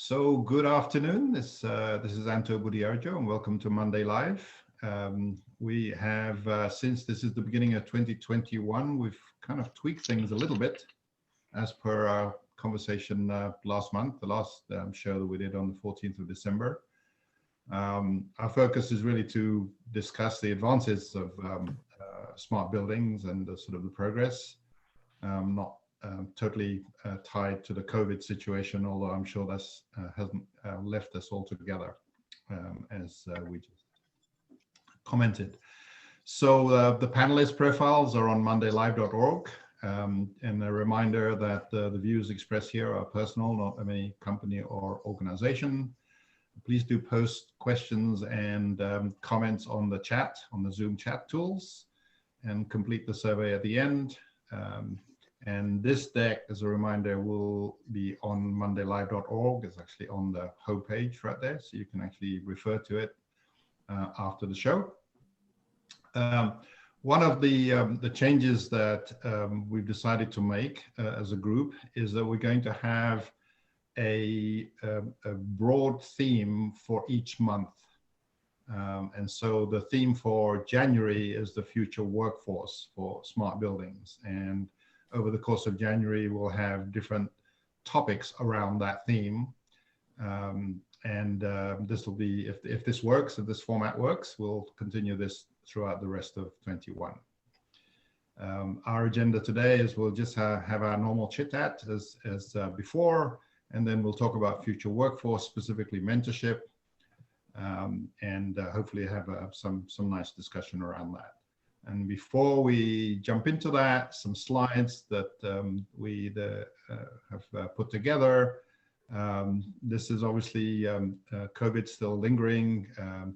So good afternoon. This is Anto Budiarjo and welcome to Monday Live. We have, since this is the beginning of 2021, we've kind of tweaked things a little bit as per our conversation last month, the last show that we did on the 14th of December. Our focus is really to discuss the advances of smart buildings and the sort of the progress, not totally tied to the COVID situation, although I'm sure that's hasn't left us altogether, as we just commented. So the panelist profiles are on mondaylive.org, and a reminder that the views expressed here are personal, not of any company or organization. Please do post questions and comments on the chat, on the Zoom chat tools, and complete the survey at the end. And this deck, as a reminder, will be on mondaylive.org. It's actually on the homepage right there, so you can actually refer to it after the show. One of the changes that we've decided to make as a group is that we're going to have a broad theme for each month. And so the theme for January is the future workforce for smart buildings. And over the course of January, we'll have different topics around that theme. This will be, if this works, if this format works, we'll continue this throughout the rest of 21. Our agenda today is we'll just have our normal chit-chat as before, and then we'll talk about future workforce, specifically mentorship, and hopefully have some nice discussion around that. And before we jump into that, some slides that we have put together. This is obviously COVID still lingering,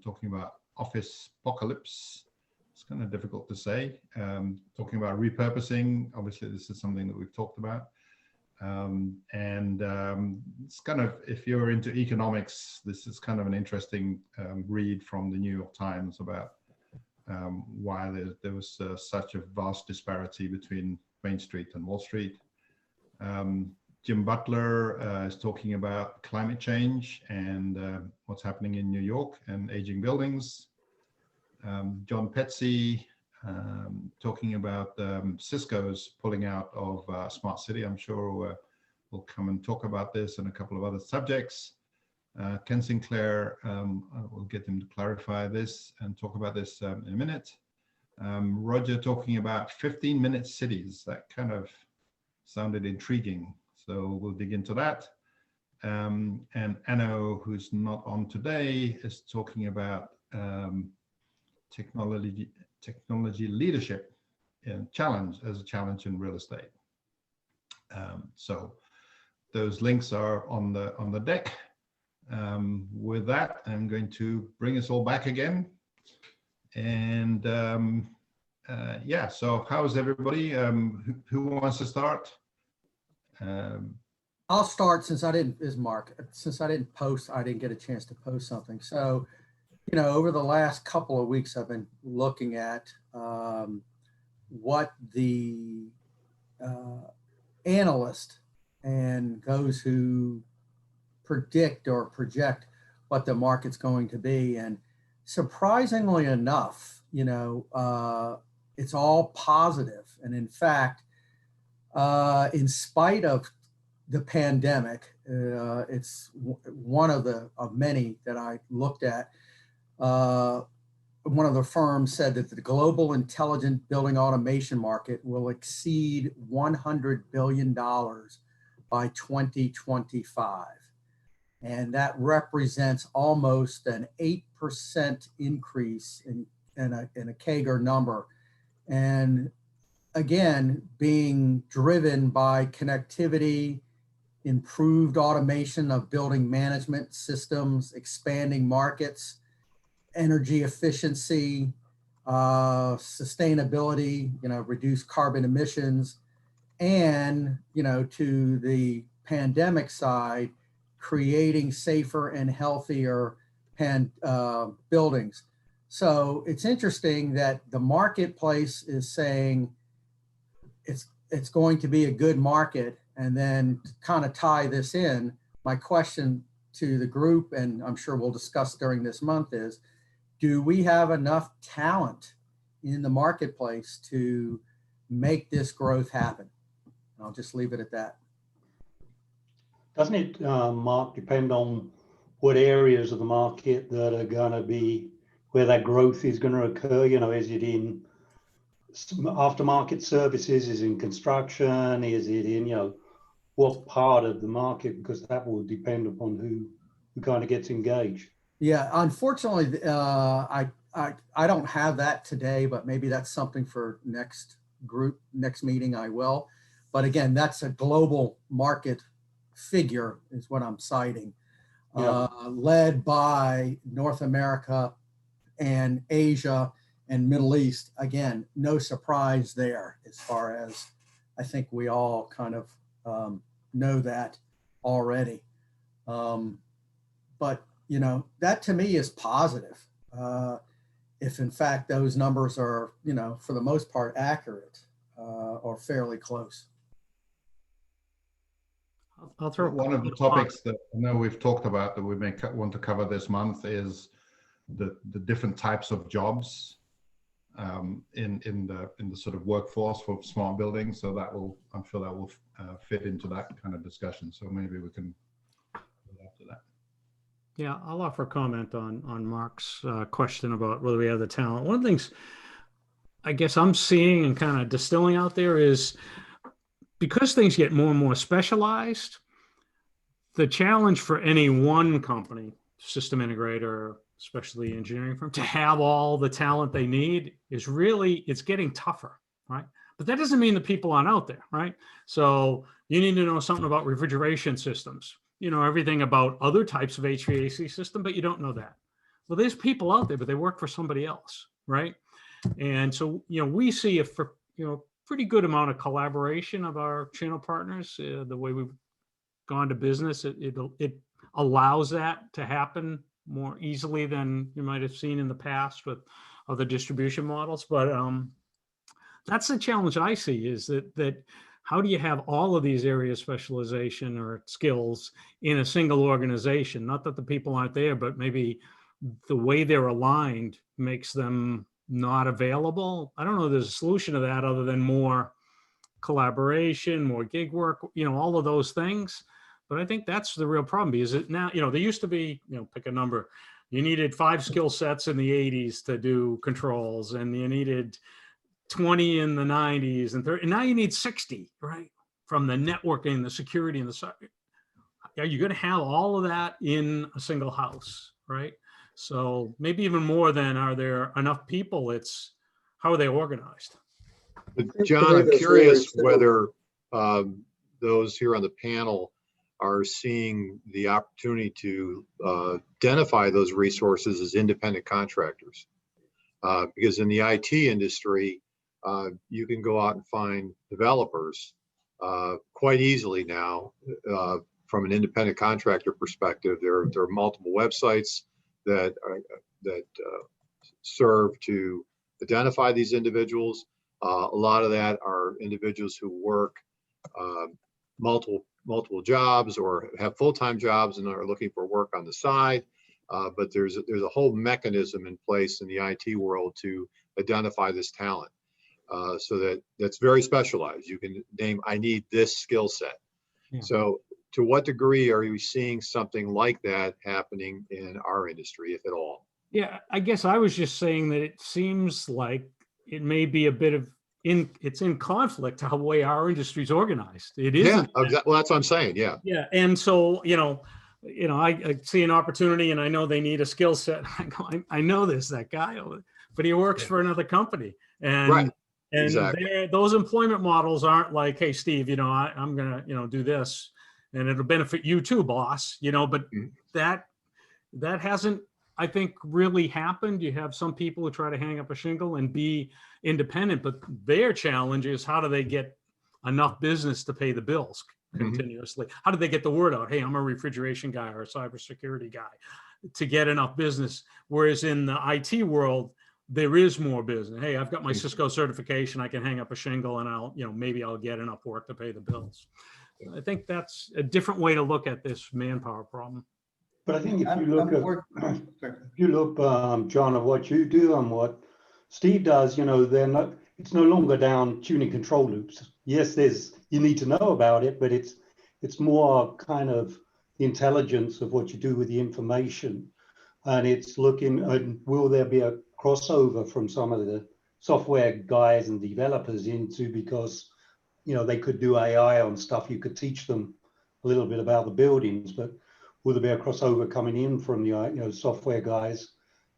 talking about office apocalypse. It's kind of difficult to say. Talking about repurposing, obviously this is something that we've talked about. It's kind of, if you're into economics, this is kind of an interesting read from the New York Times about why there was such a vast disparity between Main Street and Wall Street. Jim Butler is talking about climate change and what's happening in New York and aging buildings. John Petsey talking about Cisco's pulling out of Smart City. I'm sure we'll come and talk about this and a couple of other subjects. Ken Sinclair, we'll get him to clarify this and talk about this in a minute. Roger talking about 15-minute cities. That kind of sounded intriguing, so we'll dig into that. And Anno, who's not on today, is talking about technology leadership and challenge as a challenge in real estate. So those links are on the deck. With that, I'm going to bring us all back again. And yeah, so how's everybody? Who wants to start? I'll start since I didn't, is Mark, since I didn't post, I didn't get a chance to post something. So, you know, over the last couple of weeks, I've been looking at what the analyst and those who predict or project what the market's going to be. And surprisingly enough, you know, it's all positive. And in fact, in spite of the pandemic, it's one of many that I looked at. One of the firms said that the global intelligent building automation market will exceed $100 billion by 2025. And that represents almost an 8% increase in a CAGR number. And again, being driven by connectivity, improved automation of building management systems, expanding markets, energy efficiency, sustainability, you know, reduce carbon emissions, and, you know, to the pandemic side, creating safer and healthier buildings. So it's interesting that the marketplace is saying it's going to be a good market, and then to kind of tie this in, my question to the group, and I'm sure we'll discuss during this month, is do we have enough talent in the marketplace to make this growth happen? I'll just leave it at that. Doesn't it, Mark, depend on what areas of the market that are going to be where that growth is going to occur? You know, is it in aftermarket services? Is it in construction? Is it in, you know, what part of the market? Because that will depend upon who kind of gets engaged. Yeah, unfortunately, I don't have that today, but maybe that's something for next meeting I will. But again, that's a global market figure is what I'm citing, Yeah. led by North America and Asia and Middle East. Again, no surprise there as far as I think we all kind of know that already. But, you know, that to me is positive. If in fact those numbers are, you know, for the most part accurate or fairly close. I'll throw one of the topics that I know we've talked about that we may want to cover this month is the different types of jobs in the sort of workforce for smart buildings. So that will, I'm sure that will fit into that kind of discussion. So maybe we can go after that. Yeah, I'll offer a comment on Mark's question about whether we have the talent. One of the things I guess I'm seeing and kind of distilling out there is because things get more and more specialized, the challenge for any one company, system integrator, especially engineering firm, to have all the talent they need is really, it's getting tougher, right? But that doesn't mean the people aren't out there, right? So you need to know something about refrigeration systems, you know, everything about other types of HVAC system, but you don't know that. Well, there's people out there, but they work for somebody else, right? And so, you know, we see a pretty good amount of collaboration of our channel partners. The way we've gone to business, it allows that to happen more easily than you might have seen in the past with other distribution models. But that's the challenge I see, is that how do you have all of these areas of specialization or skills in a single organization? Not that the people aren't there, but maybe the way they're aligned makes them not available. I don't know if there's a solution to that other than more collaboration, more gig work, you know, all of those things. But I think that's the real problem, because it now, you know, there used to be, you know, pick a number. You needed 5 skill sets in the 80s to do controls, and you needed 20 in the 90s and 30, and now you need 60, right? From the networking, the security, and the, are you going to have all of that in a single house, right? So maybe even more than, are there enough people? It's how are they organized? But John, I'm curious whether those here on the panel are seeing the opportunity to identify those resources as independent contractors. Because in the IT industry, you can go out and find developers quite easily now from an independent contractor perspective. There are multiple websites that serve to identify these individuals. A lot of that are individuals who work multiple jobs or have full-time jobs and are looking for work on the side. But there's a whole mechanism in place in the IT world to identify this talent. So that's very specialized. You can name, I need this skill set. Yeah. So to what degree are you seeing something like that happening in our industry, if at all? Yeah, I guess I was just saying that it seems like it may be a bit of it's in conflict to how the way our industry is organized. It isn't. Yeah, exactly. Well, that's what I'm saying. Yeah. Yeah, and so I see an opportunity, and I know they need a skill set. I know that guy, but he works for another company, and right. And exactly. Those employment models aren't like, hey, Steve, I'm gonna do this, and it'll benefit you too, boss. But that hasn't, I think, really happened. You have some people who try to hang up a shingle and be independent, but their challenge is, how do they get enough business to pay the bills continuously? How do they get the word out? Hey, I'm a refrigeration guy or a cybersecurity guy, to get enough business. Whereas in the IT world, there is more business. Hey, I've got my Cisco certification. I can hang up a shingle, and maybe I'll get enough work to pay the bills. I think that's a different way to look at this manpower problem. But I think if you I'm look more- at, if you look, John, at what you do and what Steve does, you know, it's no longer down tuning control loops. Yes, you need to know about it, but it's more kind of the intelligence of what you do with the information. And it's looking, and will there be a crossover from some of the software guys and developers into, because, you know, they could do AI on stuff, you could teach them a little bit about the buildings, but will there be a crossover coming in from the, you know, software guys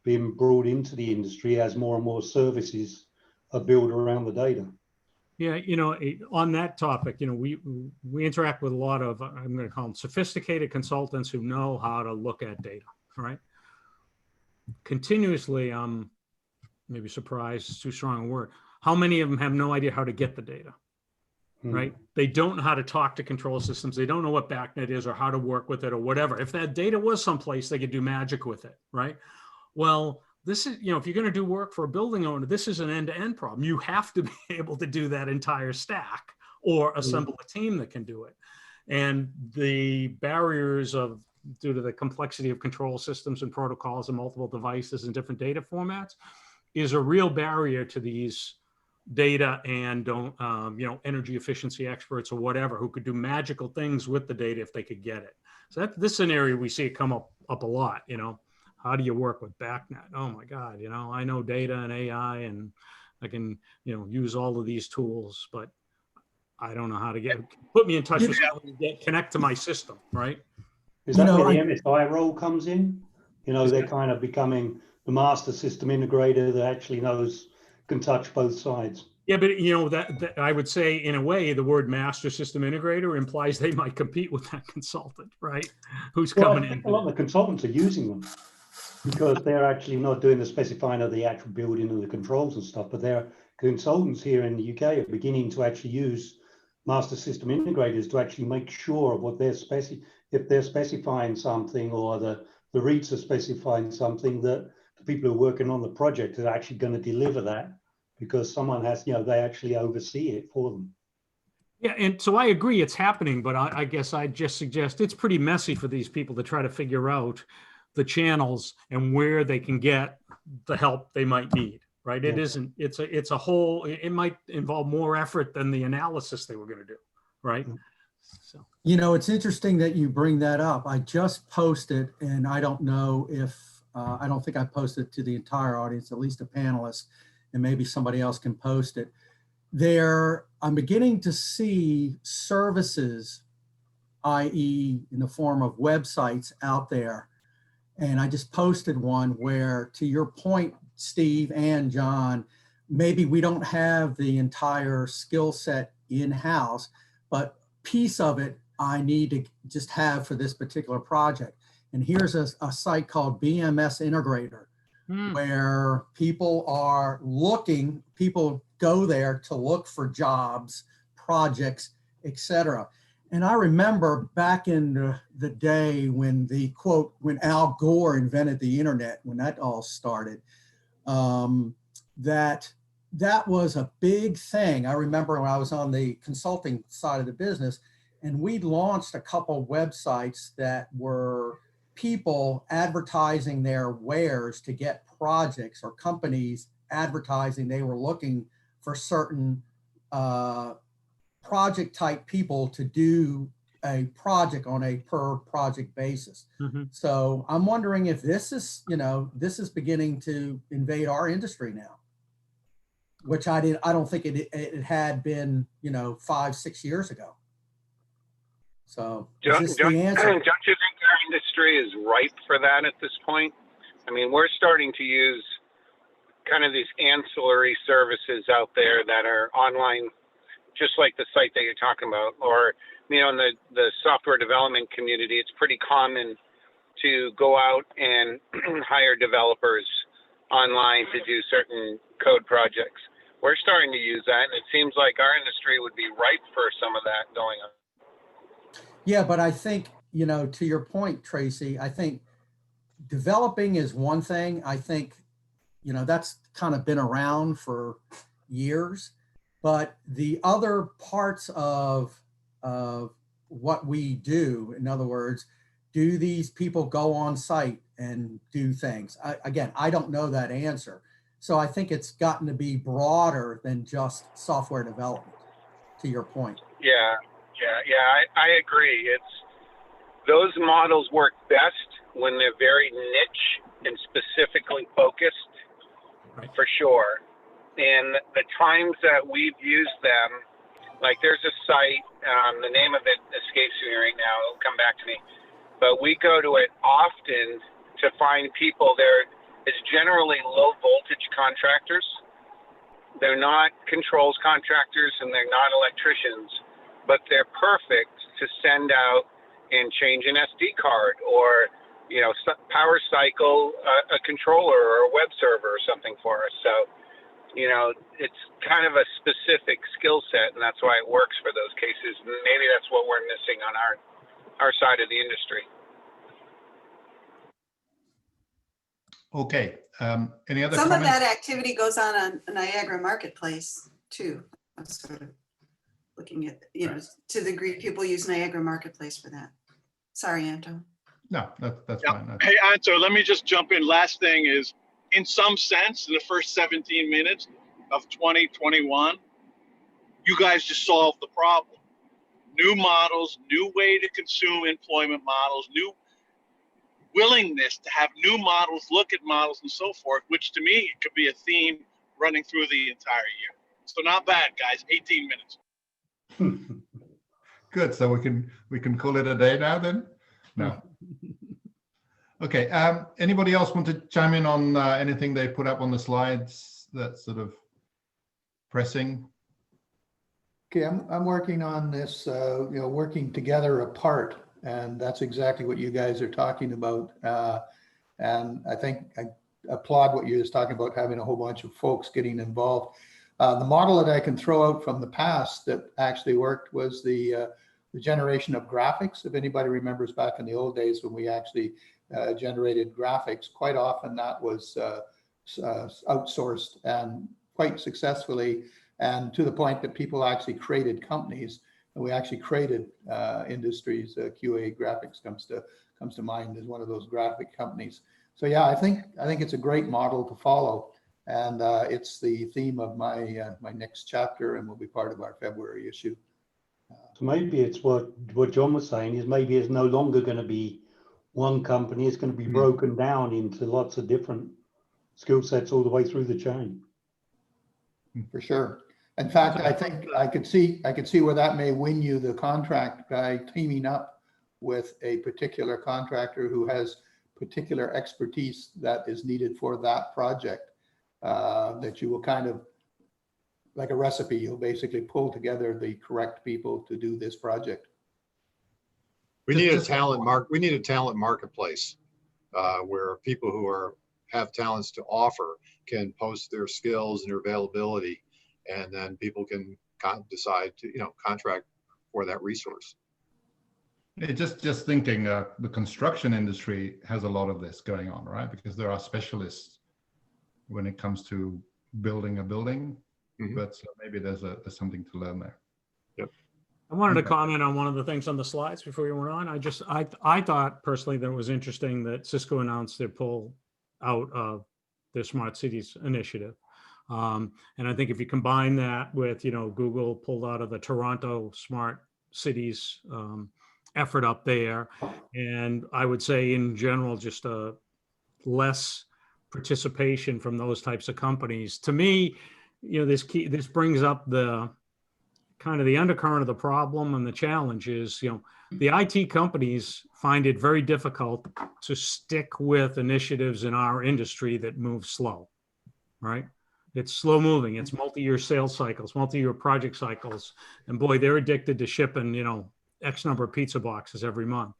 being brought into the industry as more and more services are built around the data? Yeah, you know, on that topic, you know, we interact with a lot of, I'm going to call them sophisticated consultants who know how to look at data, right? Continuously, maybe surprised is too strong a word. How many of them have no idea how to get the data, right? They don't know how to talk to control systems. They don't know what BACnet is or how to work with it or whatever. If that data was someplace, they could do magic with it, right? Well, this is, you know, if you're going to do work for a building owner, this is an end-to-end problem. You have to be able to do that entire stack or assemble a team that can do it. And the barriers of, due to the complexity of control systems and protocols and multiple devices and different data formats, is a real barrier to these data and you know, energy efficiency experts or whatever who could do magical things with the data if they could get it. So this is an area we see it come up a lot, you know. How do you work with BACnet? Oh my God, you know, I know data and AI and I can, you know, use all of these tools, but I don't know how to put me in touch with someone to connect to my system, right? Is that where the MSI role comes in? You know, they're kind of becoming the master system integrator that actually can touch both sides. Yeah, but you know, that I would say in a way, the word master system integrator implies they might compete with that consultant, right? Who's coming in. A lot of the consultants are using them because they're actually not doing the specifying of the actual building and the controls and stuff, but their consultants here in the UK are beginning to actually use master system integrators to actually make sure of what if they're specifying something or the REITs are specifying something, that the people who are working on the project are actually going to deliver that, because someone has, you know, they actually oversee it for them. Yeah, and so I agree it's happening, but I guess I just suggest it's pretty messy for these people to try to figure out the channels and where they can get the help they might need, right? It isn't, it's a whole, it might involve more effort than the analysis they were going to do, right? So, you know, it's interesting that you bring that up. I just posted, and I don't know if, I don't think I posted to the entire audience, at least a panelist, and maybe somebody else can post it. I'm beginning to see services, i.e. in the form of websites out there. And I just posted one where, to your point, Steve and John, maybe we don't have the entire skill set in-house, but piece of it I need to just have for this particular project. And here's a site called BMS Integrator, where people are looking, people go there to look for jobs, projects, etc. And I remember back in the day when the quote, when Al Gore invented the internet, when that all started, that was a big thing. I remember when I was on the consulting side of the business, and we launched a couple websites that were people advertising their wares to get projects, or companies advertising they were looking for certain project type people to do a project on a per project basis. So I'm wondering if this is, you know, this is beginning to invade our industry now, which I don't think it had been, you know, 5-6 years ago. So is this the answer? Don't you think our industry is ripe for that at this point? I mean, we're starting to use kind of these ancillary services out there that are online, just like the site that you're talking about, or, you know, in the software development community, it's pretty common to go out and hire developers online to do certain code projects. We're starting to use that, and it seems like our industry would be ripe for some of that going on. Yeah, but I think, you know, to your point, Tracy, I think developing is one thing. I think, you know, that's kind of been around for years, but the other parts of what we do, in other words, do these people go on site and do things? Again, I don't know that answer. So I think it's gotten to be broader than just software development, to your point. Yeah, I agree. Those models work best when they're very niche and specifically focused, Right. for sure. And the times that we've used them, like there's a site, the name of it escapes me right now, it'll come back to me, but we go to it often to find people there. It's generally low voltage contractors. They're not controls contractors and they're not electricians, but they're perfect to send out and change an SD card or, you know, power cycle a controller or a web server or something for us. So, you know, it's kind of a specific skill set, and that's why it works for those cases. Maybe that's what we're missing on our side of the industry. Okay. Any other Some of comments? that activity goes on Niagara Marketplace too. I'm sort of looking at, you know, to the degree people use Niagara Marketplace for that. Sorry, Anto. No, that's Yeah. fine. Hey, Anto, let me just jump in. Last thing is, in some sense, in the first 17 minutes of 2021, you guys just solved the problem. New models, new way to consume employment models, new willingness to have new models, look at models and so forth, which to me could be a theme running through the entire year. So not bad, guys, 18 minutes. Good. So we can call it a day now then? No. Okay. Anybody else want to chime in on anything they put up on the slides that's sort of pressing? Okay, I'm working on this, working together apart, and that's exactly what you guys are talking about. And I think I applaud what you're just talking about, having a whole bunch of folks getting involved. The model that I can throw out from the past that actually worked was the generation of graphics. If anybody remembers back in the old days when we actually generated graphics, quite often that was outsourced and quite successfully, and to the point that people actually created companies, and we actually created industries. QA Graphics comes to mind as one of those graphic companies. So yeah, I think it's a great model to follow, and it's the theme of my my next chapter, and will be part of our February issue. So maybe it's what John was saying is maybe it's no longer going to be one company. It's going to be broken down into lots of different skill sets all the way through the chain. For sure. In fact, I think I could see where that may win you the contract by teaming up with a particular contractor who has particular expertise that is needed for that project, that you will kind of, like a recipe, you'll basically pull together the correct people to do this project. We need a talent marketplace where people who have talents to offer can post their skills and their availability, and then people can decide to, contract for that resource. Yeah, just thinking, the construction industry has a lot of this going on, right? Because there are specialists when it comes to building a building, but maybe there's something to learn there. Yep. I wanted to comment on one of the things on the slides before we went on. I thought personally that it was interesting that Cisco announced their pull out of their Smart Cities initiative. And I think if you combine that with, Google pulled out of the Toronto Smart Cities effort up there, and I would say in general, just a less participation from those types of companies. To me, this brings up the kind of the undercurrent of the problem, and the challenge is, the IT companies find it very difficult to stick with initiatives in our industry that move slow, right? It's slow moving. It's multi-year sales cycles, multi-year project cycles. And boy, they're addicted to shipping, X number of pizza boxes every month.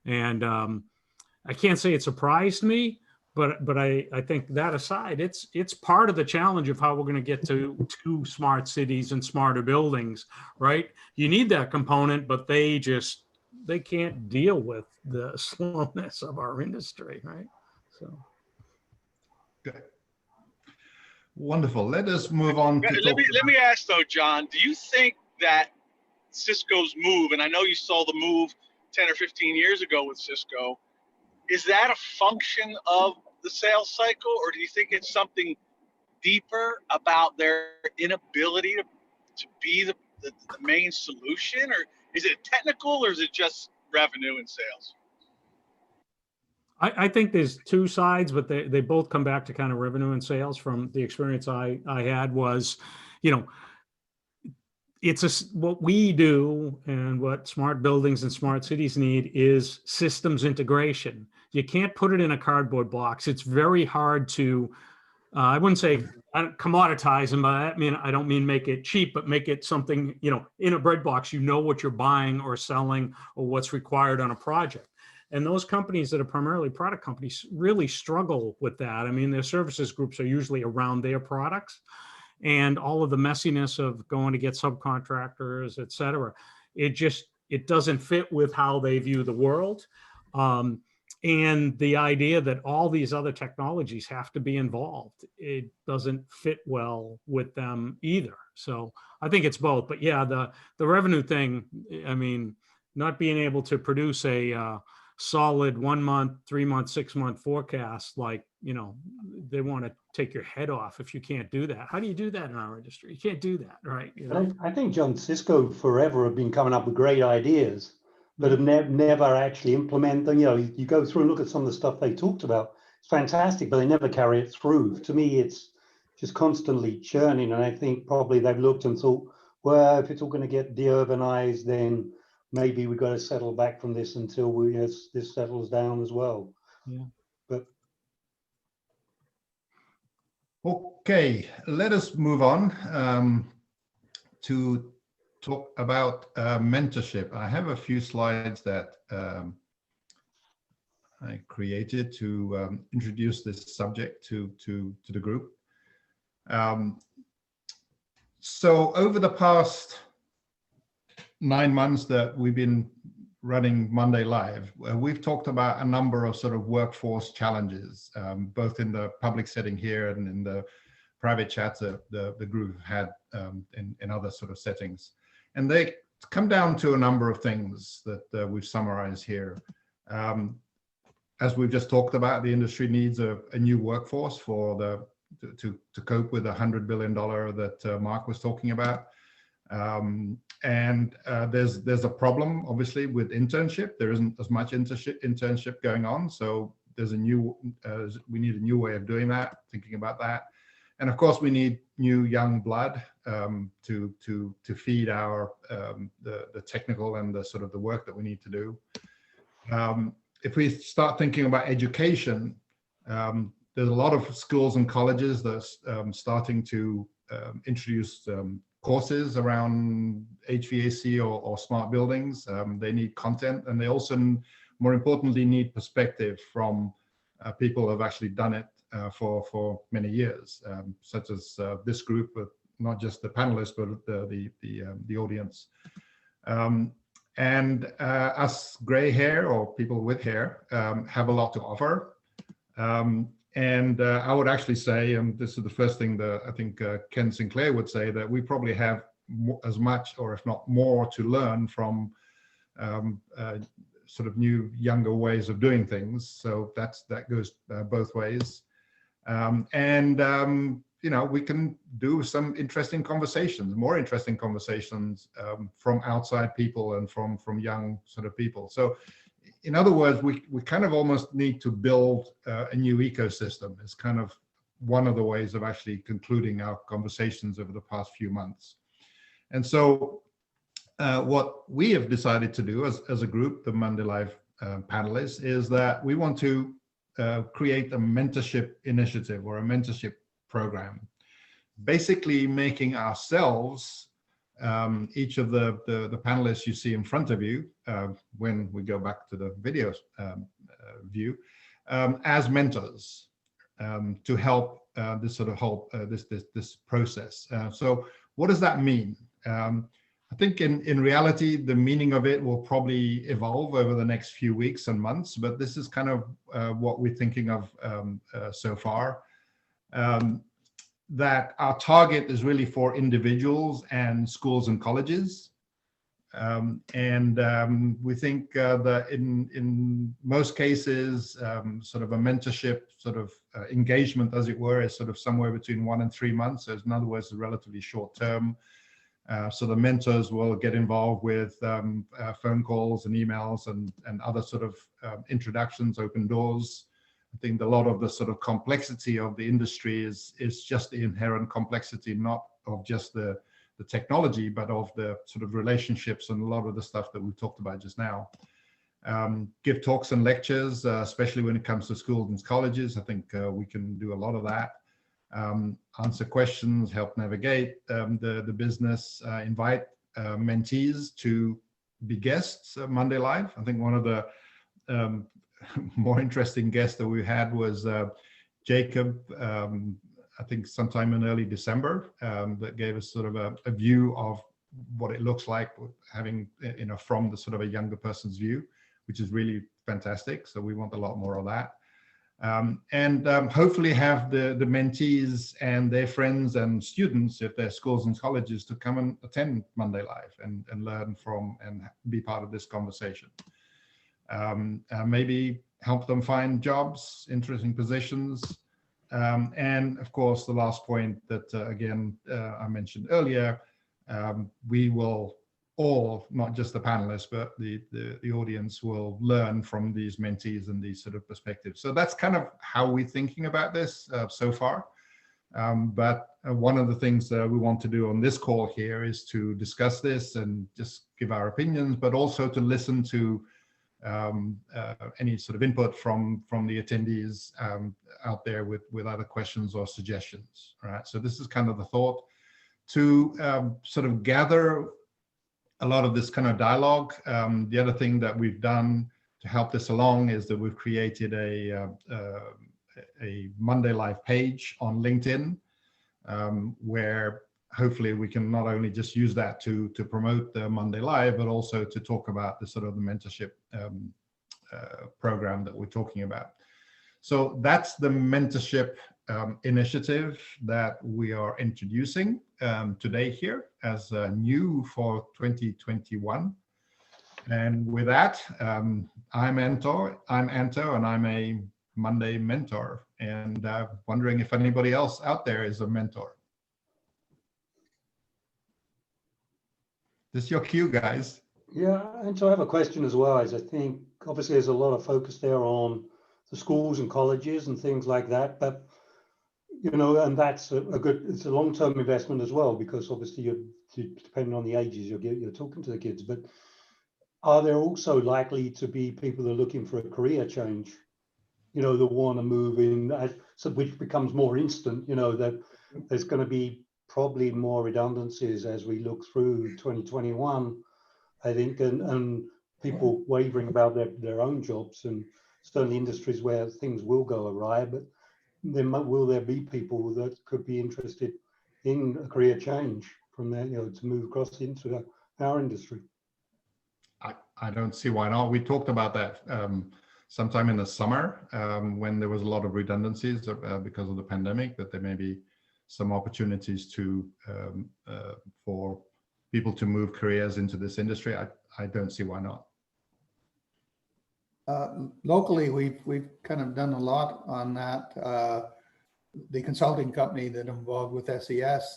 And I can't say it surprised me, but I think that aside, it's part of the challenge of how we're going to get to smart cities and smarter buildings, right? You need that component, but they can't deal with the slowness of our industry, right? So. Good. Wonderful. Let us move on. Let me ask though, John, do you think that Cisco's move, and I know you saw the move 10 or 15 years ago with Cisco. Is that a function of the sales cycle, or do you think it's something deeper about their inability to be the main solution? Or is it technical, or is it just revenue and sales? I think there's two sides, but they both come back to kind of revenue and sales. From the experience I had was, you know, what we do and what smart buildings and smart cities need is systems integration. You can't put it in a cardboard box. It's very hard to, I wouldn't say commoditize them, but I don't mean make it cheap, but make it something, you know, in a bread box, you know what you're buying or selling or what's required on a project. And those companies that are primarily product companies really struggle with that. I mean, their services groups are usually around their products, and all of the messiness of going to get subcontractors, et cetera. It doesn't fit with how they view the world. And the idea that all these other technologies have to be involved, it doesn't fit well with them either. So I think it's both. But yeah, the revenue thing, I mean, not being able to produce a solid 1 month, 3 month, 6 month forecast, like, you know, they want to take your head off if you can't do that. How do you do that in our industry? You can't do that, right? You know? I think, John, Cisco forever have been coming up with great ideas, but have never actually implement them. You know, you go through and look at some of the stuff they talked about. It's fantastic, but they never carry it through. To me, it's just constantly churning. And I think probably they've looked and thought, well, if it's all going to get deurbanized, then maybe we've got to settle back from this until this settles down as well. Yeah. But Okay, let us move on to talk about mentorship. I have a few slides that I created to introduce this subject to the group. So over the past 9 months that we've been running Monday Live, we've talked about a number of sort of workforce challenges, both in the public setting here and in the private chats that the group had in other sort of settings. And they come down to a number of things that we've summarized here. As we've just talked about, the industry needs a new workforce to cope with the $100 billion that Mark was talking about. There's a problem, obviously, with internship. There isn't as much internship going on, so there's we need a new way of doing that, thinking about that. And of course, we need new young blood to feed our the technical and the sort of the work that we need to do. If we start thinking about education, there's a lot of schools and colleges that's starting to introduce courses around HVAC or smart buildings. They need content, and they also, more importantly, need perspective from people who have actually done it for many years, such as this group, but not just the panelists, but the audience. Us gray hair or people with hair have a lot to offer. I would actually say, and this is the first thing that I think Ken Sinclair would say, that we probably have as much, or if not more, to learn from sort of new, younger ways of doing things. So that goes both ways. You know, we can do some interesting conversations, more interesting conversations from outside people and from young sort of people. So in other words, we kind of almost need to build a new ecosystem. It's kind of one of the ways of actually concluding our conversations over the past few months. And so what we have decided to do as a group, the Monday Live panelists, is that we want to create a mentorship initiative or a mentorship program, basically making ourselves, each of the panelists you see in front of you, when we go back to the video view, as mentors to help this sort of whole this process. So what does that mean? I think in reality, the meaning of it will probably evolve over the next few weeks and months, but this is kind of what we're thinking of so far. That our target is really for individuals and schools and colleges. We think that in most cases, sort of a mentorship sort of engagement, as it were, is sort of somewhere between 1 and 3 months. So in other words, relatively short term. So the mentors will get involved with phone calls and emails and other sort of introductions, open doors. I think a lot of the sort of complexity of the industry is just the inherent complexity, not of just the technology, but of the sort of relationships and a lot of the stuff that we talked about just now. Give talks and lectures, especially when it comes to schools and colleges. I think we can do a lot of that. Answer questions, help navigate the business, invite mentees to be guests at Monday Live. I think one of the more interesting guests that we had was Jacob, I think sometime in early December, that gave us sort of a view of what it looks like having, from the sort of a younger person's view, which is really fantastic. So we want a lot more of that. Hopefully have the mentees and their friends and students, if they're schools and colleges, to come and attend Monday Live and learn from and be part of this conversation. Maybe help them find jobs, interesting positions. And of course, the last point that, again, I mentioned earlier, we will all, not just the panelists, but the audience will learn from these mentees and these sort of perspectives. So that's kind of how we're thinking about this so far. But one of the things that we want to do on this call here is to discuss this and just give our opinions, but also to listen to any sort of input from the attendees out there with other questions or suggestions. Right. So this is kind of the thought, to sort of gather a lot of this kind of dialogue. The other thing that we've done to help this along is that we've created a Monday Live page on LinkedIn, where hopefully we can not only just use that to promote the Monday Live, but also to talk about the sort of the mentorship program that we're talking about. So that's the mentorship initiative that we are introducing today here as new for 2021. And with that, I'm Anto, and I'm a Monday mentor, and wondering if anybody else out there is a mentor. This is your cue, guys. Yeah, and so I have a question as well. As I think obviously there's a lot of focus there on the schools and colleges and things like that, but and that's it's a long-term investment as well, because obviously depending on the ages you're talking to the kids. But are there also likely to be people that are looking for a career change, that want to move in, so which becomes more instant, that there's going to be probably more redundancies as we look through 2021, I think, and people wavering about their own jobs, and certainly industries where things will go awry, but will there be people that could be interested in a career change from there, to move across into our industry? I don't see why not. We talked about that sometime in the summer when there was a lot of redundancies because of the pandemic, that there may be some opportunities for people to move careers into this industry. I don't see why not. Locally, we've kind of done a lot on that. The consulting company that I'm involved with, SES,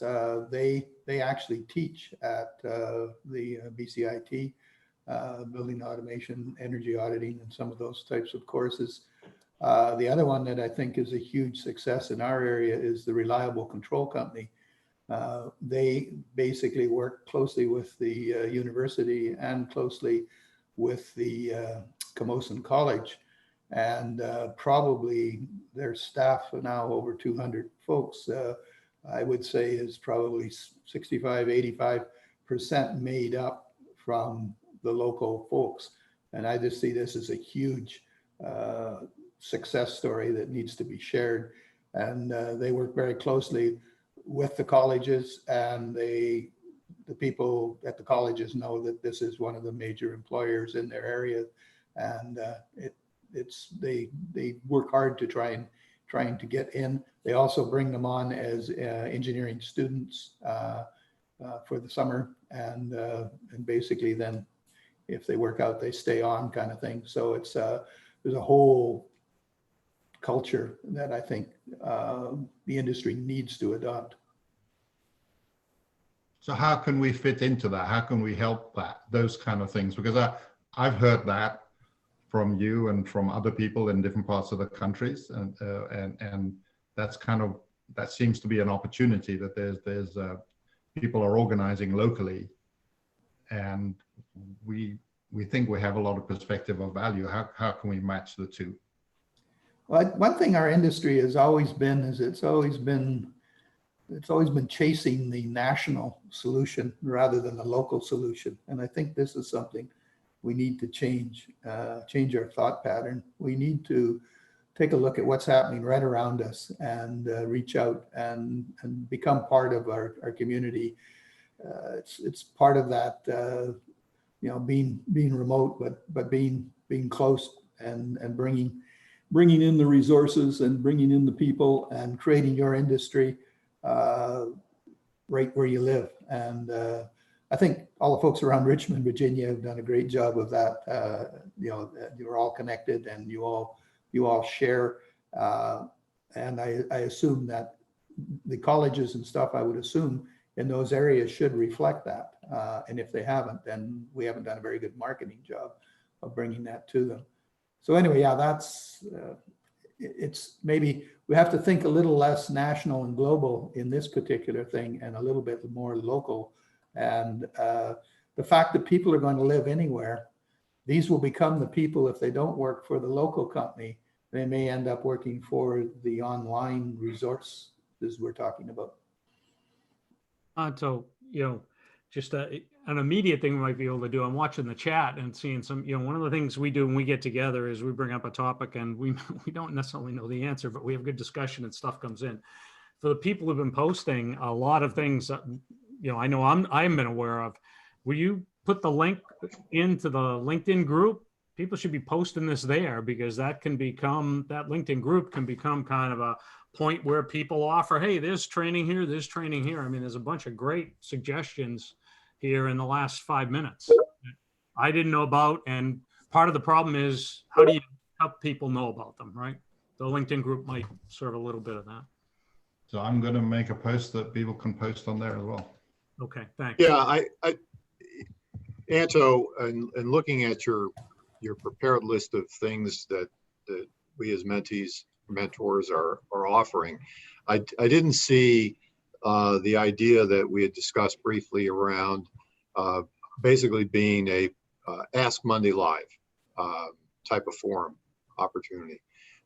they actually teach at the BCIT, building automation, energy auditing, and some of those types of courses. The other one that I think is a huge success in our area is the Reliable Control Company. They basically work closely with the university and closely with the Camosun College, and probably their staff are now over 200 folks. I would say is probably 65–85% made up from the local folks, and I just see this as a huge success story that needs to be shared. And they work very closely with the colleges, and the people at the colleges know that this is one of the major employers in their area, and they work hard to trying to get in. They also bring them on as engineering students, for the summer, and basically then if they work out, they stay on, kind of thing. So it's there's a whole culture that I think the industry needs to adopt. So how can we fit into that? How can we help that, those kind of things? Because I've heard that from you and from other people in different parts of the countries, and that's kind of, that seems to be an opportunity, that there's people are organizing locally, and we think we have a lot of perspective of value. How can we match the two? Well, one thing our industry has always been is it's always been chasing the national solution rather than the local solution. And I think this is something we need to change our thought pattern. We need to take a look at what's happening right around us and reach out and become part of our community. It's part of that, being remote, but being close and bringing in the resources and bringing in the people and creating your industry right where you live. And I think all the folks around Richmond, Virginia have done a great job of that. You're all connected and you all share. And I assume that the colleges and stuff, I would assume, in those areas should reflect that. And if they haven't, then we haven't done a very good marketing job of bringing that to them. So anyway, yeah, that's, it's maybe we have to think a little less national and global in this particular thing and a little bit more local. And the fact that people are going to live anywhere, these will become the people, if they don't work for the local company, they may end up working for the online resources we're talking about. So, just an immediate thing we might be able to do. I'm watching the chat and seeing some, one of the things we do when we get together is we bring up a topic and we don't necessarily know the answer, but we have good discussion and stuff comes in. For the people who've been posting a lot of things, I know I haven't been aware of. Will you put the link into the LinkedIn group? People should be posting this there, because that LinkedIn group can become kind of a point where people offer, hey, there's training here, there's training here. I mean, there's a bunch of great suggestions here in the last 5 minutes I didn't know about. And part of the problem is, how do you help people know about them, right? The LinkedIn group might serve a little bit of that. So I'm going to make a post that people can post on there as well. Okay, thanks. Yeah, Anto, and looking at your prepared list of things that we as mentors are offering, I didn't see the idea that we had discussed briefly around basically being a Ask Monday Live type of forum opportunity,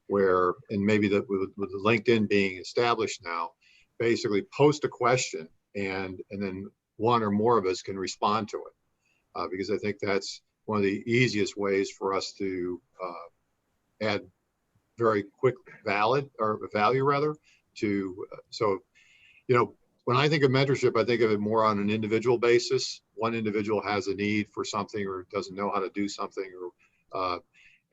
where, and maybe that with LinkedIn being established now, basically post a question and then one or more of us can respond to it, because I think that's one of the easiest ways for us to add very quick value to, so, when I think of mentorship, I think of it more on an individual basis. One individual has a need for something or doesn't know how to do something, or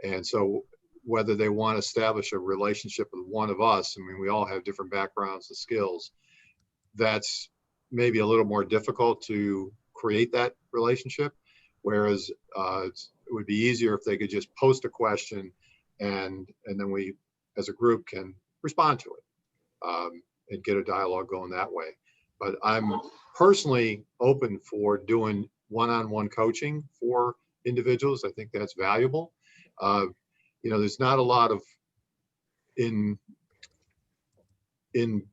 and so whether they want to establish a relationship with one of us, I mean, we all have different backgrounds and skills. That's maybe a little more difficult to create that relationship. Whereas it would be easier if they could just post a question and then we as a group can respond to it and get a dialogue going that way. But I'm personally open for doing one-on-one coaching for individuals. I think that's valuable. There's not a lot of, in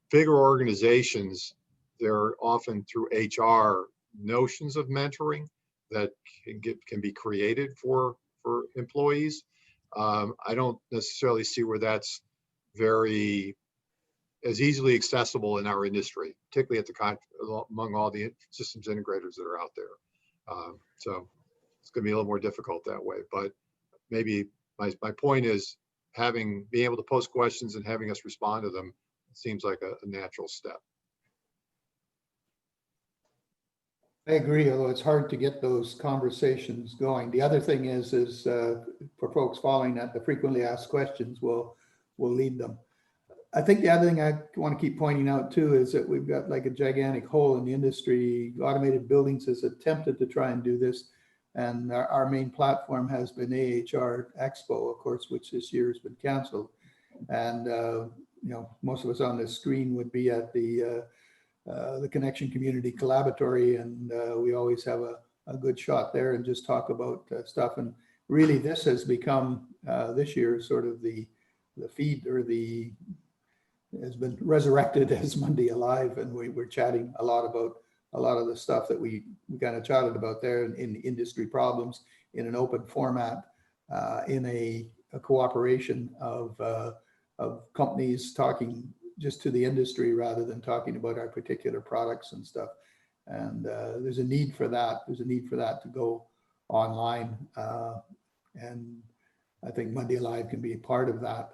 bigger organizations, there are often through HR notions of mentoring that can be created for employees. I don't necessarily see where that's very as easily accessible in our industry, particularly among all the systems integrators that are out there. So it's going to be a little more difficult that way. But maybe my point is being able to post questions and having us respond to them seems like a natural step. I agree, although it's hard to get those conversations going. The other thing is for folks following that, the frequently asked questions will lead them. I think the other thing I want to keep pointing out too is that we've got like a gigantic hole in the industry. Automated Buildings has attempted to try and do this. And our main platform has been AHR Expo, of course, which this year has been canceled. And, you know, most of us on this screen would be at the Connection Community Collaboratory, and we always have a good shot there and just talk about stuff. And really this has become this year sort of the feed, or has been resurrected as Monday Alive, and we're chatting a lot about a lot of the stuff that we kind of chatted about there in industry problems in an open format, in a cooperation of companies talking just to the industry rather than talking about our particular products and stuff. And there's a need for that. There's a need for that to go online. And I think Monday Alive can be a part of that.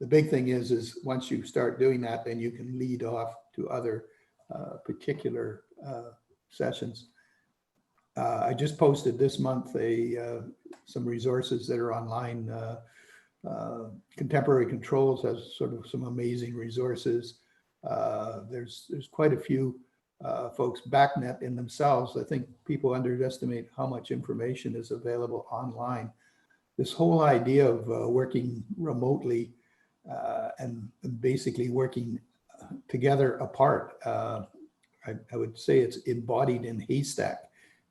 The big thing is once you start doing that, then you can lead off to other particular sessions. I just posted this month some resources that are online. Contemporary Controls has sort of some amazing resources. There's quite a few folks. BACnet in themselves, I think people underestimate how much information is available online. This whole idea of working remotely and basically working together apart, I would say it's embodied in Haystack.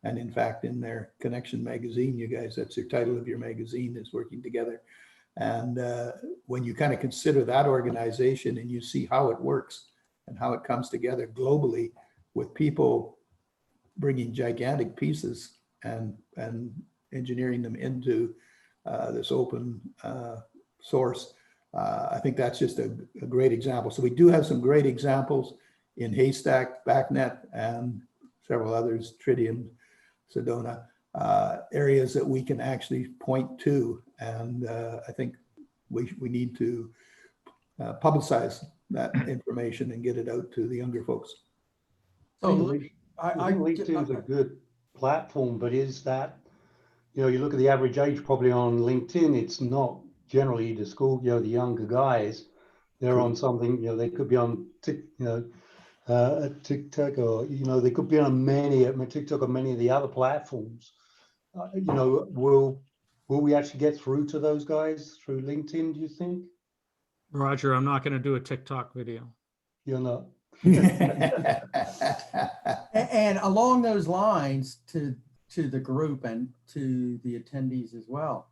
And in fact, in their Connection magazine, you guys, that's your title of your magazine, is Working Together. And when you kind of consider that organization and you see how it works and how it comes together globally with people bringing gigantic pieces and engineering them into this open source, I think that's just a great example. So we do have some great examples in Haystack, BACnet, and several others, Tridium, Sedona, areas that we can actually point to. And I think we need to publicize that information and get it out to the younger folks. So LinkedIn's a good platform, but is that, you know, you look at the average age probably on LinkedIn, it's not generally the school, you know, the younger guys, they're on something, you know, they could be on TikTok, or, you know, they could be on TikTok or many of the other platforms. You know, will we actually get through to those guys through LinkedIn, do you think? Roger, I'm not going to do a TikTok video. You're not. And along those lines, to the group and to the attendees as well,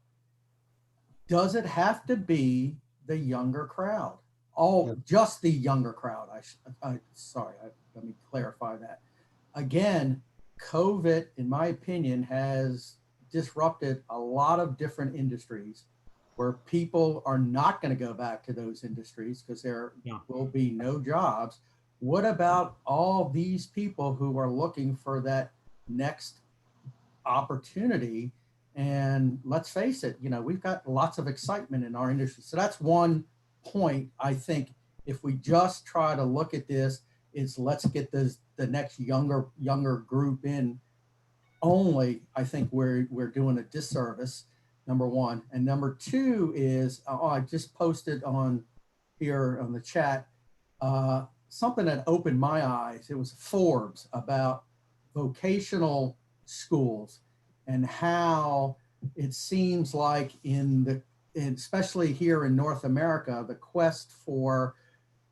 does it have to be the younger crowd? Just the younger crowd. Let me clarify that. Again, COVID, in my opinion, has disrupted a lot of different industries where people are not going to go back to those industries because there will be no jobs. What about all these people who are looking for that next opportunity? And let's face it, you know, we've got lots of excitement in our industry. So that's one point. I think if we just try to look at this, is let's get the next younger group in only, I think we're doing a disservice, number one. And number two is, I just posted on here on the chat, something that opened my eyes. It was Forbes about vocational schools and how it seems like especially here in North America, the quest for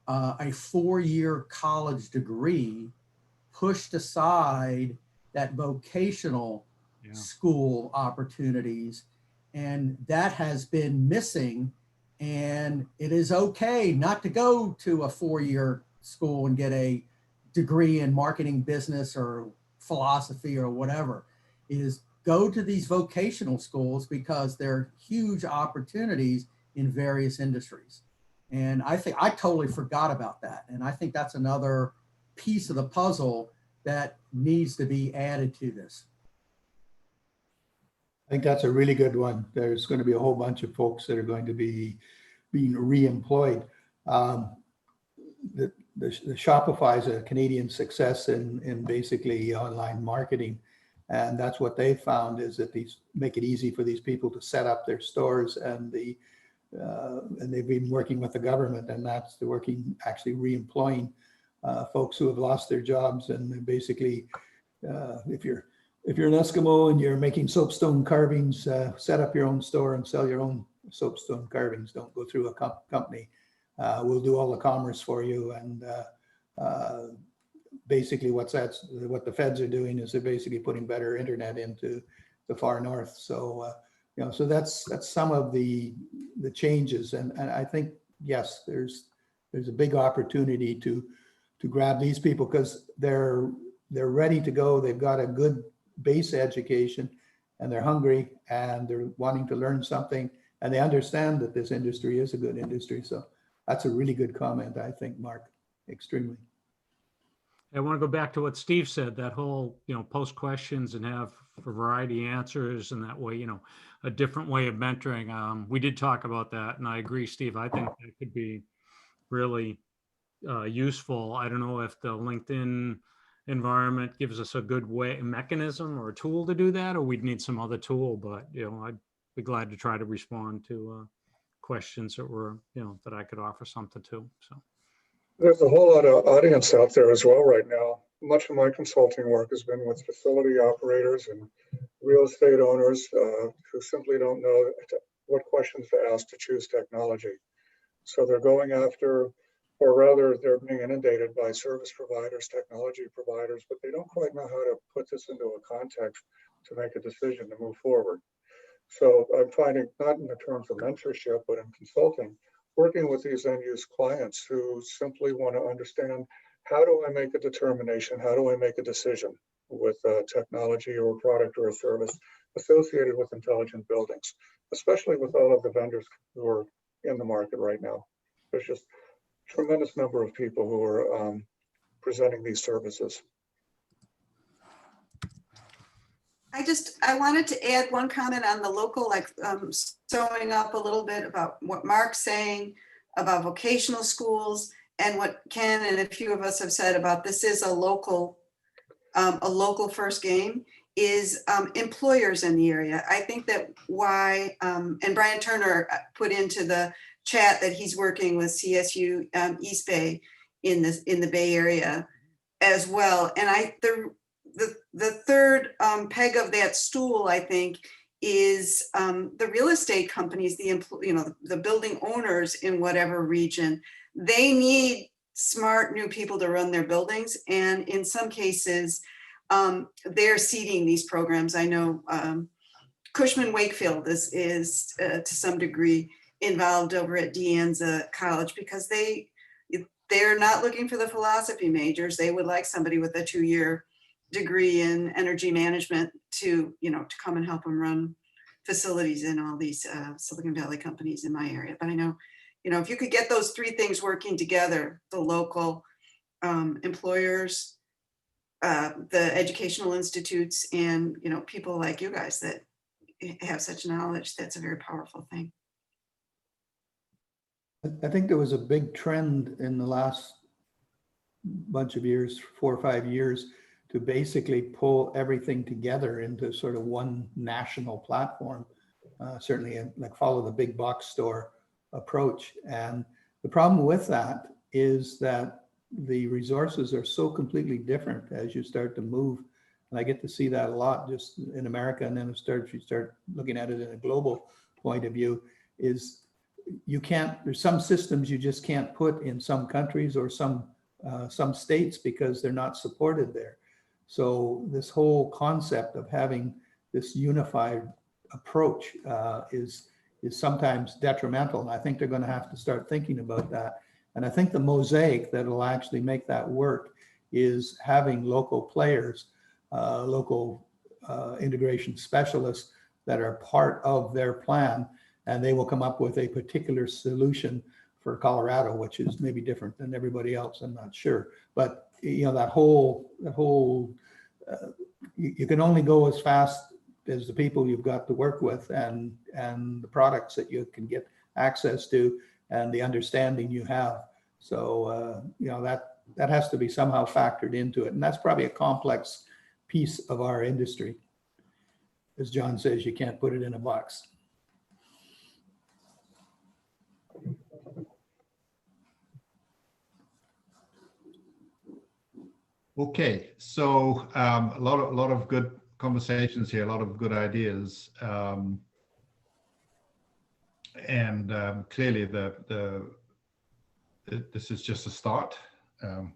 a 4-year college degree pushed aside that vocational school opportunities. And that has been missing. And it is okay not to go to a 4-year school and get a degree in marketing, business, or philosophy or whatever. Is go to these vocational schools because they're huge opportunities in various industries. And I think I totally forgot about that. And I think that's another piece of the puzzle that needs to be added to this. I think that's a really good one. There's going to be a whole bunch of folks that are going to be being re-employed. The Shopify is a Canadian success in basically online marketing. And that's what they found, is that these make it easy for these people to set up their stores, and the and they've been working with the government, and that's the working, actually re-employing folks who have lost their jobs. And basically, if you're an Eskimo and you're making soapstone carvings, set up your own store and sell your own soapstone carvings. Don't go through a company. We'll do all the commerce for you. And basically what the feds are doing is they're basically putting better internet into the far north. So, so that's some of the changes. And I think, yes, there's a big opportunity to grab these people because they're ready to go. They've got a good base education and they're hungry and they're wanting to learn something, and they understand that this industry is a good industry. So that's a really good comment, I think, Mark, extremely. I want to go back to what Steve said, that whole, post questions and have a variety of answers, and that way, a different way of mentoring. We did talk about that, and I agree, Steve. I think that could be really useful. I don't know if the LinkedIn environment gives us a good mechanism or a tool to do that, or we'd need some other tool, but, I'd be glad to try to respond to questions that were, that I could offer something to, so. There's a whole lot of audience out there as well right now. Much of my consulting work has been with facility operators and real estate owners who simply don't know what questions to ask to choose technology. So they're going after, or rather they're being inundated by service providers, technology providers, but they don't quite know how to put this into a context to make a decision to move forward. So I'm finding, not in the terms of mentorship, but in consulting, working with these end-use clients who simply want to understand, how do I make a determination? How do I make a decision with technology or a product or a service associated with intelligent buildings, especially with all of the vendors who are in the market right now? There's just a tremendous number of people who are presenting these services. I wanted to add one comment on the local, sewing up a little bit about what Mark's saying about vocational schools and what Ken and a few of us have said about this is a local first game, is employers in the area. I think that why, and Brian Turner put into the chat that he's working with CSU East Bay in the Bay Area as well. And the third peg of that stool, I think, is the real estate companies, the building owners in whatever region. They need smart new people to run their buildings, and in some cases, they're seeding these programs. I know Cushman Wakefield is to some degree involved over at De Anza College, because they're not looking for the philosophy majors. They would like somebody with a 2-year degree in energy management to come and help them run facilities in all these Silicon Valley companies in my area. But I know, if you could get those three things working together, the local employers, the educational institutes, and people like you guys that have such knowledge, that's a very powerful thing. I think there was a big trend in the last bunch of years, 4 or 5 years, to basically pull everything together into sort of one national platform, certainly follow the big box store approach. And the problem with that is that the resources are so completely different as you start to move. And I get to see that a lot just in America. And then you start looking at it in a global point of view, is there's some systems you just can't put in some countries or some states because they're not supported there. So this whole concept of having this unified approach is sometimes detrimental. And I think they're going to have to start thinking about that. And I think the mosaic that will actually make that work is having local players, local integration specialists that are part of their plan, and they will come up with a particular solution for Colorado, which is maybe different than everybody else. I'm not sure, but that whole you can only go as fast as the people you've got to work with, and the products that you can get access to, and the understanding you have. So that has to be somehow factored into it, and that's probably a complex piece of our industry. As John says, you can't put it in a box. Okay, so a lot of good conversations here, a lot of good ideas, and clearly this is just a start.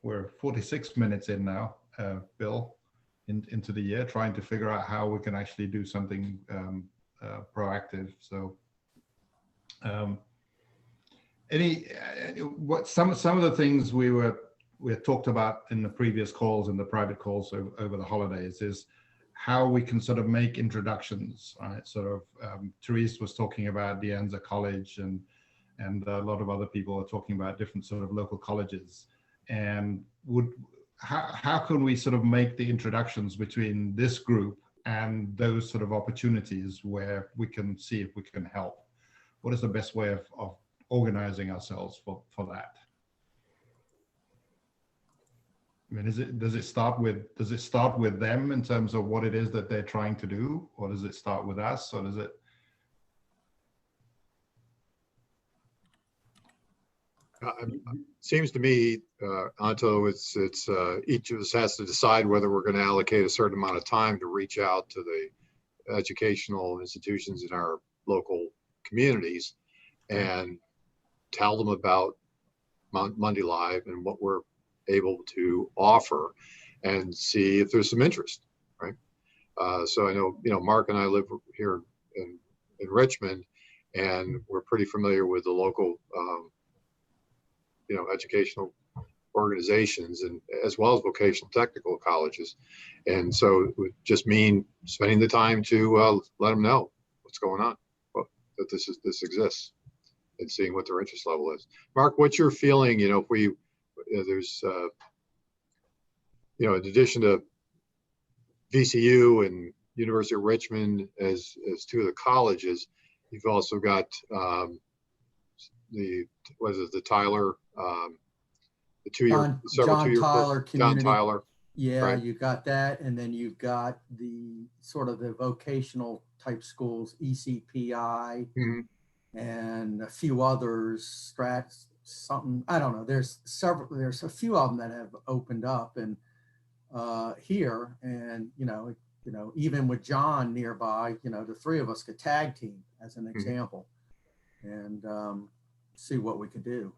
We're 46 minutes in now, Bill, into the year, trying to figure out how we can actually do something proactive. So, some of the things we talked about in the previous calls and the private calls over the holidays is how we can sort of make introductions, right? Sort of, Therese was talking about De Anza College, and a lot of other people are talking about different sort of local colleges. And how can we sort of make the introductions between this group and those sort of opportunities where we can see if we can help? What is the best way of organizing ourselves for that? I mean, does it start with them in terms of what it is that they're trying to do, or does it start with us, or does it? Seems to me, Anto, it's each of us has to decide whether we're going to allocate a certain amount of time to reach out to the educational institutions in our local communities and tell them about Monday Live and what we're able to offer, and see if there's some interest, right? So I know, Mark and I live here in Richmond, and we're pretty familiar with the local educational organizations, and as well as vocational technical colleges. And so it would just mean spending the time to let them know what's going on, that this exists, and seeing what their interest level is. Mark, what's your feeling? If we there's in addition to VCU and University of Richmond as two of the colleges, you've also got the Tyler, the two-year, John Tyler Community. John Tyler. Yeah, right. You got that, and then you've got the sort of the vocational type schools, ECPI, and a few others, Strats, something, I don't know. There's a few of them that have opened up, and here, and even with John nearby, the three of us could tag team as an example, and see what we could do.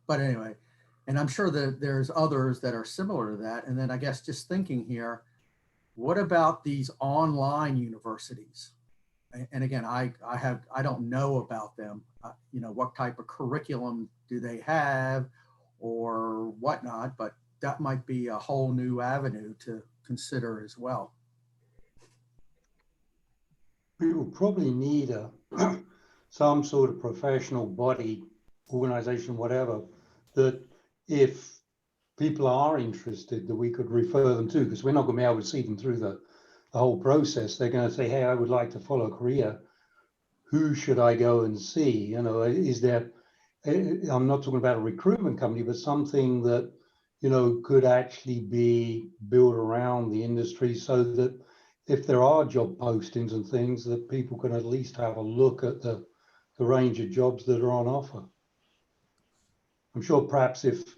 But anyway, and I'm sure that there's others that are similar to that. And then I guess just thinking here, what about these online universities? And again, I don't know about them. What type of curriculum do they have or whatnot, but that might be a whole new avenue to consider as well. We will probably need some sort of professional body, organization, whatever, that if people are interested, that we could refer them to, because we're not going to be able to see them through the whole process. They're going to say, hey, I would like to follow a career. Who should I go and see? Is there, I'm not talking about a recruitment company, but something that, could actually be built around the industry, so that if there are job postings and things, that people can at least have a look at the range of jobs that are on offer. I'm sure perhaps if,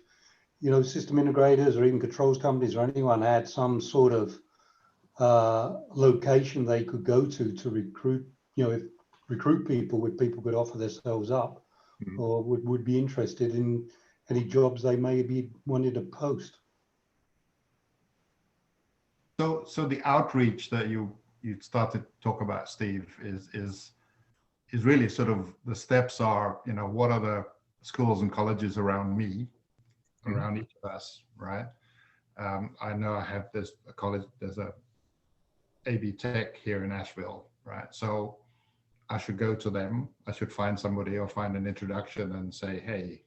system integrators or even controls companies or anyone had some sort of location they could go to recruit, recruit people, with people could offer themselves up, or would be interested in any jobs they may be wanting to post. So the outreach that you started to talk about, Steve, is really sort of the steps are, what are the schools and colleges around me, around each of us, right? I know I have a college, there's a AB Tech here in Asheville, right? So I should go to them. I should find somebody or find an introduction and say, hey,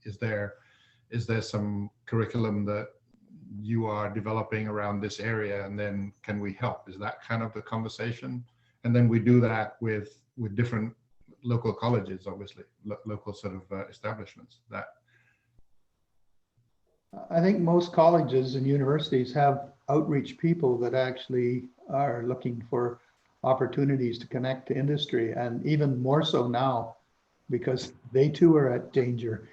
is there some curriculum that you are developing around this area, and then can we help? Is that kind of the conversation? And then we do that with different local colleges, obviously, local sort of establishments. That I think most colleges and universities have outreach people that actually are looking for opportunities to connect to industry, and even more so now because they too are at danger.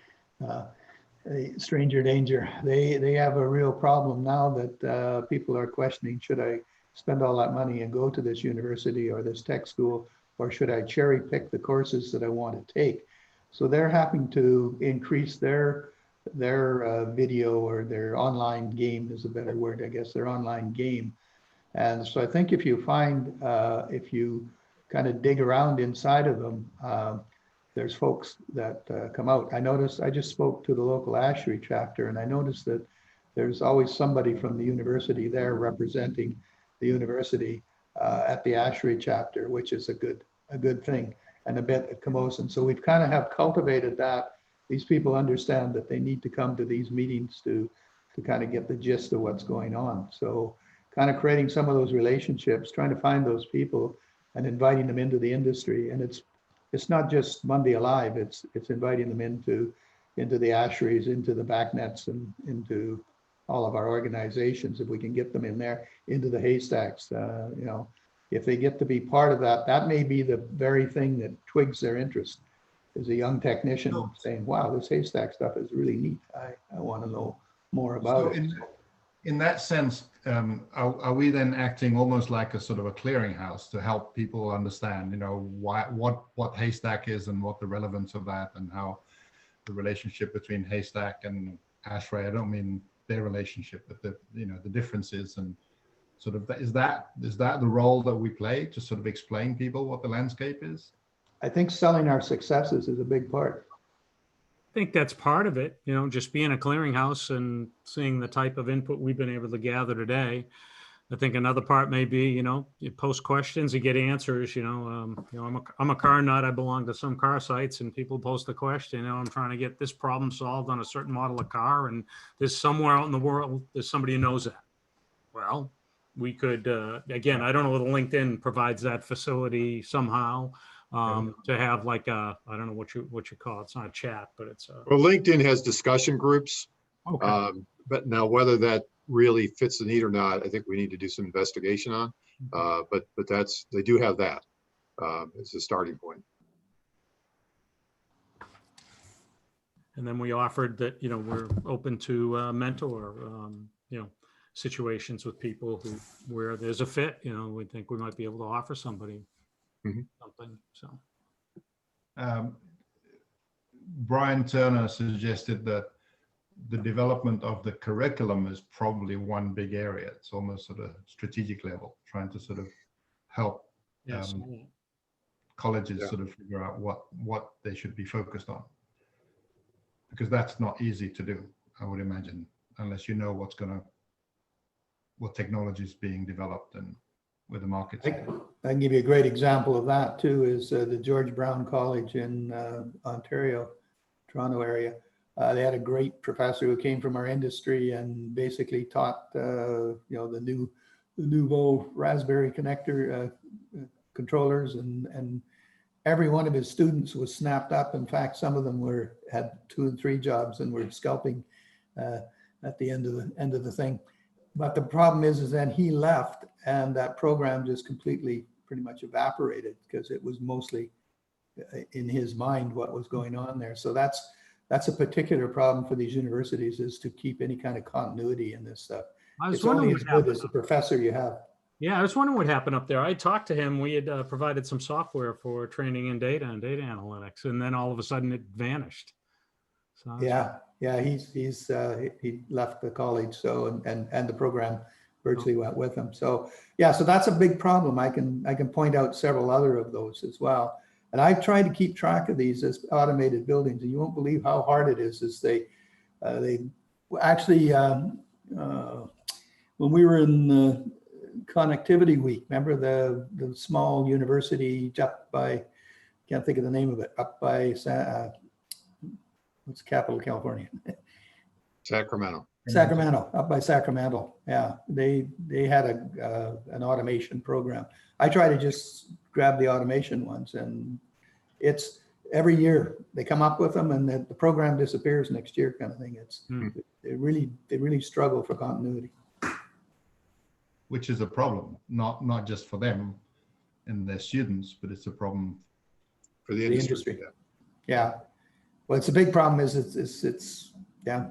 stranger danger. They have a real problem now that people are questioning, should I spend all that money and go to this university or this tech school, or should I cherry pick the courses that I want to take? So they're having to increase their video, or their online game is a better word, I guess, their online game. And so I think if you find, if you kind of dig around inside of them, there's folks that come out. I just spoke to the local ASHRI chapter, and I noticed that there's always somebody from the university there representing the university at the ASHRI chapter, which is a good thing, and a bit at Camosun. So we've kind of have cultivated that. These people understand that they need to come to these meetings to kind of get the gist of what's going on. So kind of creating some of those relationships, trying to find those people and inviting them into the industry. And it's not just Monday Alive, it's inviting them into the ASHRIs, into the BACnets, and into all of our organizations. If we can get them in there, into the haystacks, you know, if they get to be part of that, that may be the very thing that twigs their interest. Is a young technician saying, wow, this haystack stuff is really neat. I want to know more about it. In that sense, are we then acting almost like a sort of a clearinghouse to help people understand, you know, what haystack is and what the relevance of that, and how the relationship between haystack and ASHRAE, I don't mean their relationship, but the differences, and sort of is that the role that we play to sort of explain people what the landscape is? I think selling our successes is a big part. I think that's part of it, you know, just being a clearinghouse and seeing the type of input we've been able to gather today. I think another part may be, you know, you post questions, you get answers, I'm a car nut. I belong to some car sites, and people post a question, you know, I'm trying to get this problem solved on a certain model of car, and there's somewhere out in the world, there's somebody who knows that. Well, we could, again, I don't know whether LinkedIn provides that facility somehow. To have like I don't know what you call it. It's not a chat, but it's well, LinkedIn has discussion groups. Okay. But now whether that really fits the need or not, I think we need to do some investigation on. But they do have that as a starting point. And then we offered that, you know, we're open to mentor, situations with people where there's a fit. You know, we think we might be able to offer somebody. Something. So Brian Turner suggested that the development of the curriculum is probably one big area. It's almost at a strategic level, trying to sort of help colleges sort of figure out what they should be focused on, because that's not easy to do, I would imagine, unless you know what technology is being developed and with the markets. I can give you a great example of that too, is the George Brown College in Ontario, Toronto area. They had a great professor who came from our industry and basically taught, the Nouveau Raspberry connector controllers, and every one of his students was snapped up. In fact, some of them had 2 and 3 jobs and were scalping at the end of the thing. But the problem is then he left, and that program just completely pretty much evaporated, because it was mostly in his mind what was going on there. So that's a particular problem for these universities, is to keep any kind of continuity in this stuff. It's only as good as the professor you have. Yeah, I was wondering what happened up there. I talked to him. We had provided some software for training in data and data analytics, and then all of a sudden it vanished. So he left the college, so and the program virtually went with him. So so that's a big problem. I can point out several other of those as well. And I've tried to keep track of these as automated buildings, and you won't believe how hard it is. They actually when we were in the Connectivity Week, remember the small university up by, can't think of the name of it, up by what's the capital of California? Sacramento. Sacramento, up by Sacramento. Yeah, they had an automation program. I try to just grab the automation ones, and it's every year they come up with them, and the program disappears next year, kind of thing. They really struggle for continuity, which is a problem, not just for them and their students, but it's a problem for the industry. Yeah. Well, it's a big problem. It's Yeah.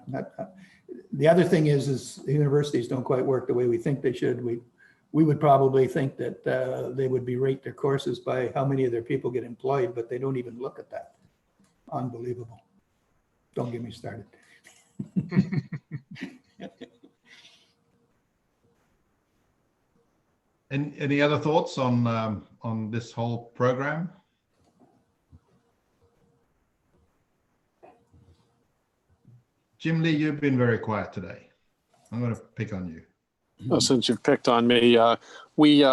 The other thing is universities don't quite work the way we think they should. We would probably think that they would be rate their courses by how many of their people get employed, but they don't even look at that. Unbelievable. Don't get me started. Any other thoughts on this whole program? Jim Lee, you've been very quiet today. I'm going to pick on you. Well, since you've picked on me, we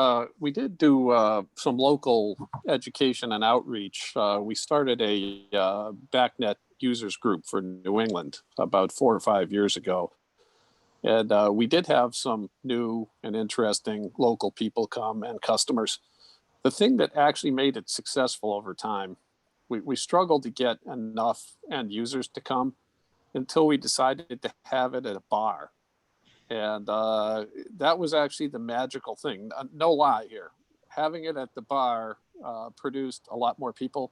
did do some local education and outreach. We started a BACnet users group for New England about 4 or 5 years ago. And we did have some new and interesting local people come and customers. The thing that actually made it successful over time, we struggled to get enough end users to come until we decided to have it at a bar. And that was actually the magical thing. No lie here. Having it at the bar produced a lot more people.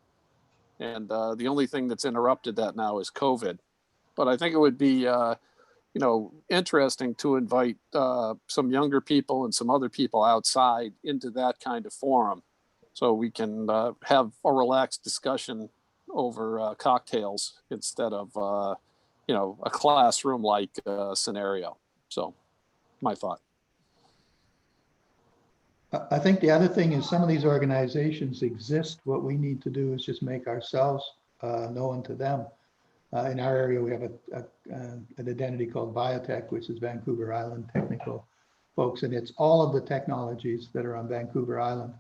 And the only thing that's interrupted that now is COVID. But I think it would be, interesting to invite some younger people and some other people outside into that kind of forum, so we can have a relaxed discussion over cocktails instead of, a classroom-like scenario. So, my thought. I think the other thing is some of these organizations exist. What we need to do is just make ourselves known to them. In our area, we have an identity called Biotech, which is Vancouver Island technical folks, and it's all of the technologies that are on Vancouver Island.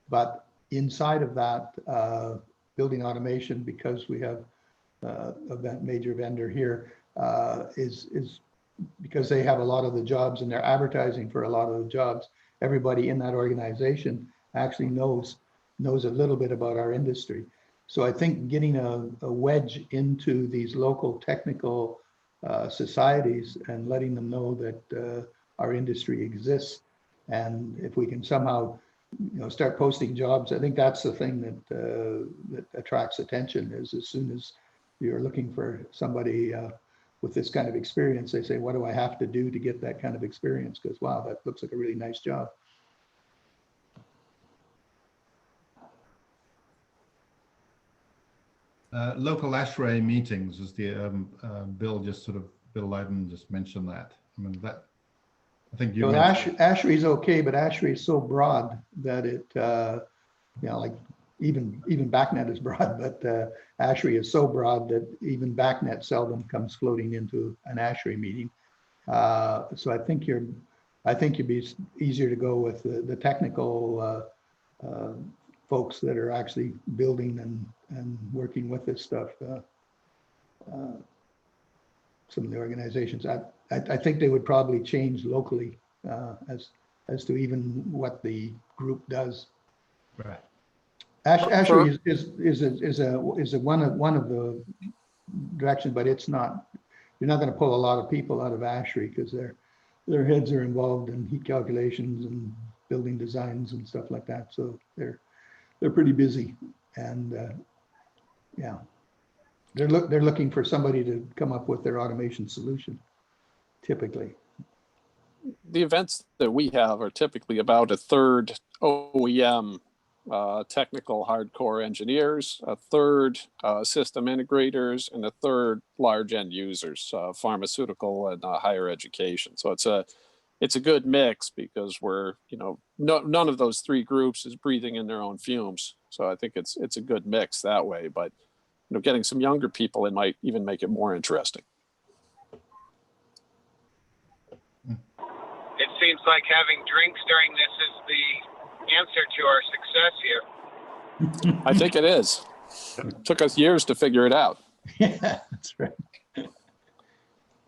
But inside of that, building automation, because we have a major vendor here, is because they have a lot of the jobs and they're advertising for a lot of the jobs. Everybody in that organization actually knows a little bit about our industry. So I think getting a wedge into these local technical societies and letting them know that our industry exists, and if we can somehow start posting jobs, I think that's the thing that attracts attention. Is as soon as you're looking for somebody with this kind of experience, they say, what do I have to do to get that kind of experience? Because wow, that looks like a really nice job. Local ASHRAE meetings is the Bill Leiden just mentioned that. I mean, that I think you. ASHRAE is okay, but ASHRAE is so broad that it, like even BACnet is broad, but ASHRAE is so broad that even BACnet seldom comes floating into an ASHRAE meeting. So I think you'd be easier to go with the technical folks that are actually building and working with this stuff. Some of the organizations, I think they would probably change locally as to even what the group does. Right. ASHRAE is one of the directions, but it's not. You're not going to pull a lot of people out of ASHRAE because their heads are involved in heat calculations and building designs and stuff like that. So they're pretty busy, and they're looking for somebody to come up with their automation solution. Typically, the events that we have are typically about a third OEM technical hardcore engineers, a third system integrators, and a third large end users, pharmaceutical and higher education. So it's a good mix because we're, none of those three groups is breathing in their own fumes. So I think it's a good mix that way, but getting some younger people, it might even make it more interesting. It seems like having drinks during this is the answer to our success here. I think it is. It took us years to figure it out. Yeah, that's right.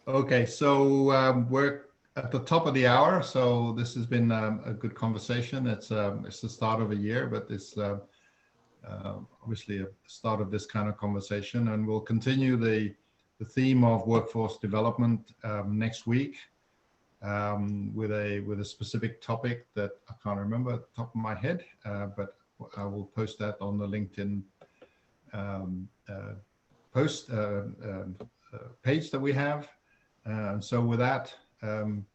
Okay, so we're at the top of the hour, so this has been a good conversation. It's the start of a year, but it's obviously a start of this kind of conversation, and we'll continue the theme of workforce development next week with a specific topic that I can't remember at the top of my head, but I will post that on the LinkedIn post page that we have. So with that,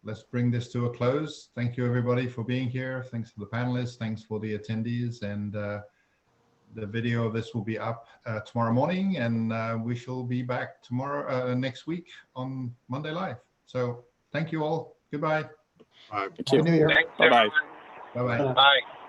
let's bring this to a close. Thank you everybody for being here. Thanks for the panelists. Thanks for the attendees. And the video of this will be up tomorrow morning, and we shall be back tomorrow, next week on Monday Live. So thank you all. Goodbye. All right. Thank you. Happy New Year. Thanks, Bye-bye. everyone. Bye-bye. Bye.